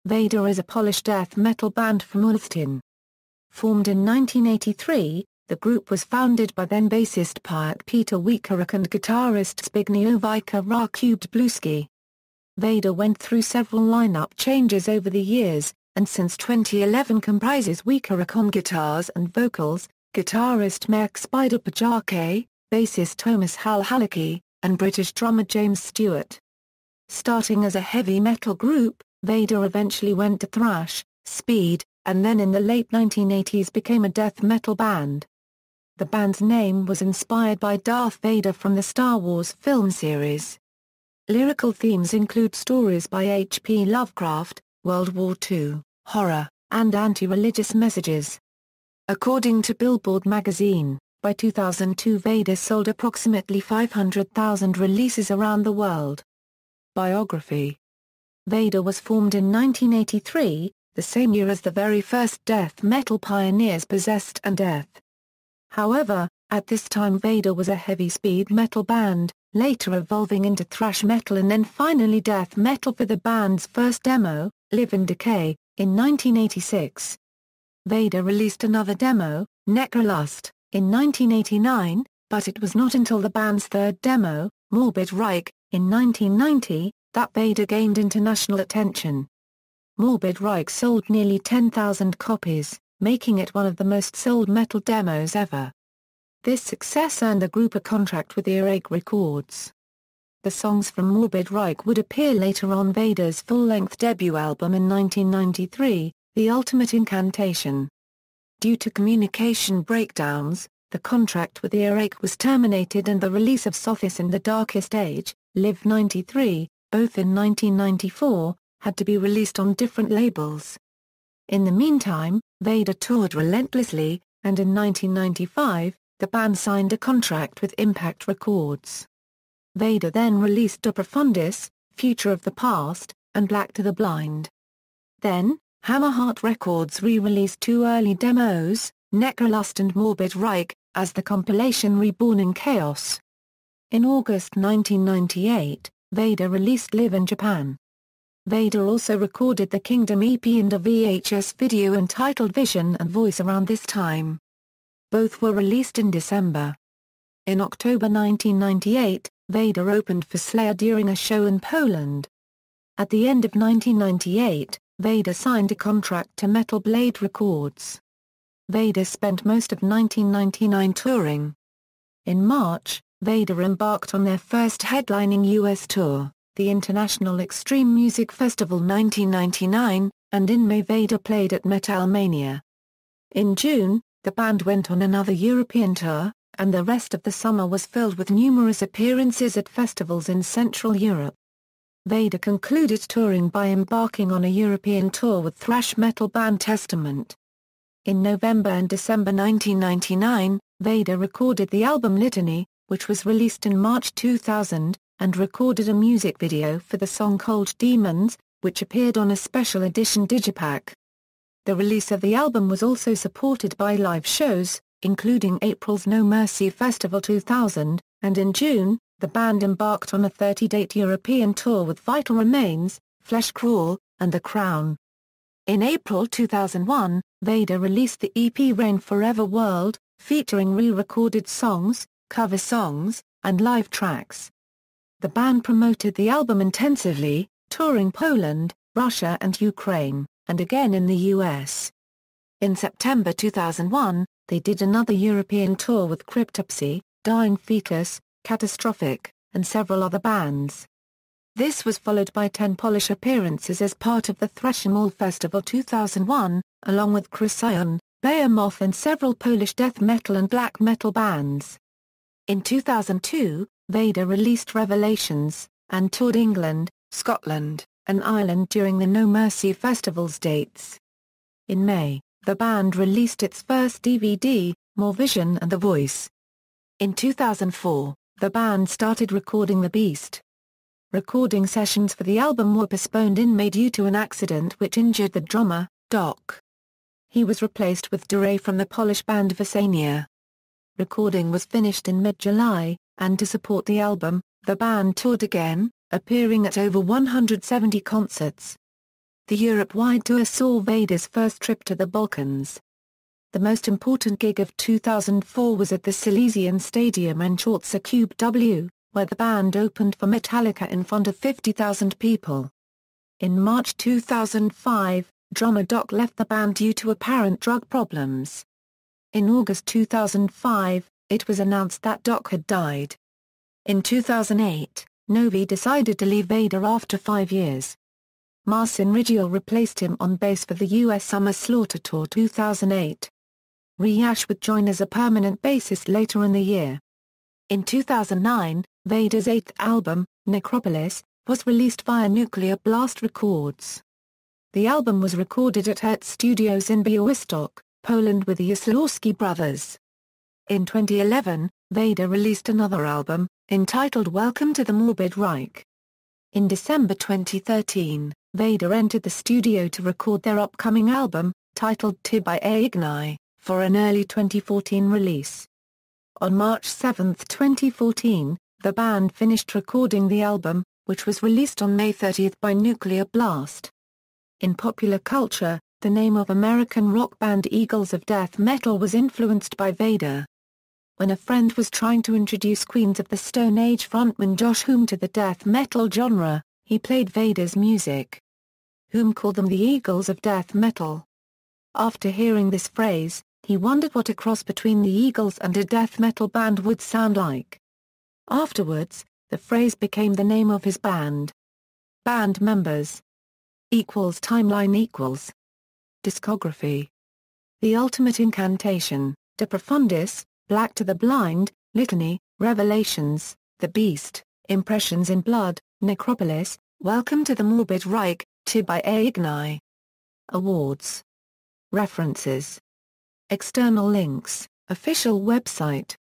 Vader is a Polish death metal band from Olsztyn. Formed in 1983, the group was founded by then-bassist Piotr Wiwczarek and guitarist Zbigniew Vika Wróblewski. Vader went through several lineup changes over the years, and since 2011 comprises Wiwczarek on guitars and vocals, guitarist Marek Piotr, bassist Tomasz Halicki, and British drummer James Stewart. Starting as a heavy metal group, Vader eventually went to thrash, speed, and then in the late 1980s became a death metal band. The band's name was inspired by Darth Vader from the Star Wars film series. Lyrical themes include stories by H.P. Lovecraft, World War II, horror, and anti-religious messages. According to Billboard magazine, by 2002 Vader sold approximately 500,000 releases around the world. Biography. Vader was formed in 1983, the same year as the very first death metal pioneers Possessed and Death. However, at this time Vader was a heavy speed metal band, later evolving into thrash metal and then finally death metal for the band's first demo, Live and Decay, in 1986. Vader released another demo, Necrolust, in 1989, but it was not until the band's third demo, Morbid Reich, in 1990, that Vader gained international attention. Morbid Reich sold nearly 10,000 copies, making it one of the most sold metal demos ever. This success earned the group a contract with Earache Records. The songs from Morbid Reich would appear later on Vader's full-length debut album in 1993, The Ultimate Incantation. Due to communication breakdowns, the contract with Earache was terminated and the release of Sothis in the Darkest Age, Live 93, both in 1994, had to be released on different labels. In the meantime, Vader toured relentlessly, and in 1995, the band signed a contract with Impact Records. Vader then released De Profundis, Future of the Past, and Black to the Blind. Then, Hammerheart Records re-released two early demos, Necrolust and Morbid Reich, as the compilation Reborn in Chaos. In August 1998, Vader released Live in Japan. Vader also recorded the Kingdom EP and a VHS video entitled Vision and Voice around this time. Both were released in December. In October 1998, Vader opened for Slayer during a show in Poland. At the end of 1998, Vader signed a contract to Metal Blade Records. Vader spent most of 1999 touring. In March, Vader embarked on their first headlining U.S. tour, the International Extreme Music Festival 1999, and in May Vader played at Metalmania. In June, the band went on another European tour, and the rest of the summer was filled with numerous appearances at festivals in Central Europe. Vader concluded touring by embarking on a European tour with thrash metal band Testament. In November and December 1999, Vader recorded the album Litany, which was released in March 2000, and recorded a music video for the song Cold Demons, which appeared on a special edition digipack. The release of the album was also supported by live shows, including April's No Mercy Festival 2000, and in June, the band embarked on a 30-date European tour with Vital Remains, Flesh Crawl, and The Crown. In April 2001, Vader released the EP Reign Forever World, featuring re-recorded songs, cover songs, and live tracks. The band promoted the album intensively, touring Poland, Russia and Ukraine, and again in the US. In September 2001, they did another European tour with Cryptopsy, Dying Fetus, Catastrophic, and several other bands. This was followed by 10 Polish appearances as part of the Thrash Festival 2001, along with Chrysion, Behemoth and several Polish death metal and black metal bands. In 2002, Vader released Revelations, and toured England, Scotland, and Ireland during the No Mercy Festival's dates. In May, the band released its first DVD, More Vision and The Voice. In 2004, the band started recording The Beast. Recording sessions for the album were postponed in May due to an accident which injured the drummer, Doc. He was replaced with Duray from the Polish band Vasania. Recording was finished in mid-July, and to support the album, the band toured again, appearing at over 170 concerts. The Europe-wide tour saw Vader's first trip to the Balkans. The most important gig of 2004 was at the Silesian Stadium in Chortsa Cube W, where the band opened for Metallica in front of 50,000 people. In March 2005, drummer Doc left the band due to apparent drug problems. In August 2005, it was announced that Doc had died. In 2008, Novi decided to leave Vader after 5 years. Marcin Rigiel replaced him on bass for the US Summer Slaughter Tour 2008. Riash would join as a permanent bassist later in the year. In 2009, Vader's 8th album, Necropolis, was released via Nuclear Blast Records. The album was recorded at Hertz Studios in Białystok, Poland with the Jaslowski brothers. In 2011, Vader released another album, entitled Welcome to the Morbid Reich. In December 2013, Vader entered the studio to record their upcoming album, titled Tibi Igni, for an early 2014 release. On March 7, 2014, the band finished recording the album, which was released on May 30 by Nuclear Blast. In popular culture, the name of American rock band Eagles of Death Metal was influenced by Vader. When a friend was trying to introduce Queens of the Stone Age frontman Josh Homme to the death metal genre, he played Vader's music. Homme called them the Eagles of Death Metal. After hearing this phrase, he wondered what a cross between the Eagles and a death metal band would sound like. Afterwards, the phrase became the name of his band. Band members. Timeline. Discography. The Ultimate Incantation, De Profundis, Black to the Blind, Litany, Revelations, The Beast, Impressions in Blood, Necropolis, Welcome to the Morbid Reich, Tibi Igni. Awards. References. External links, official website.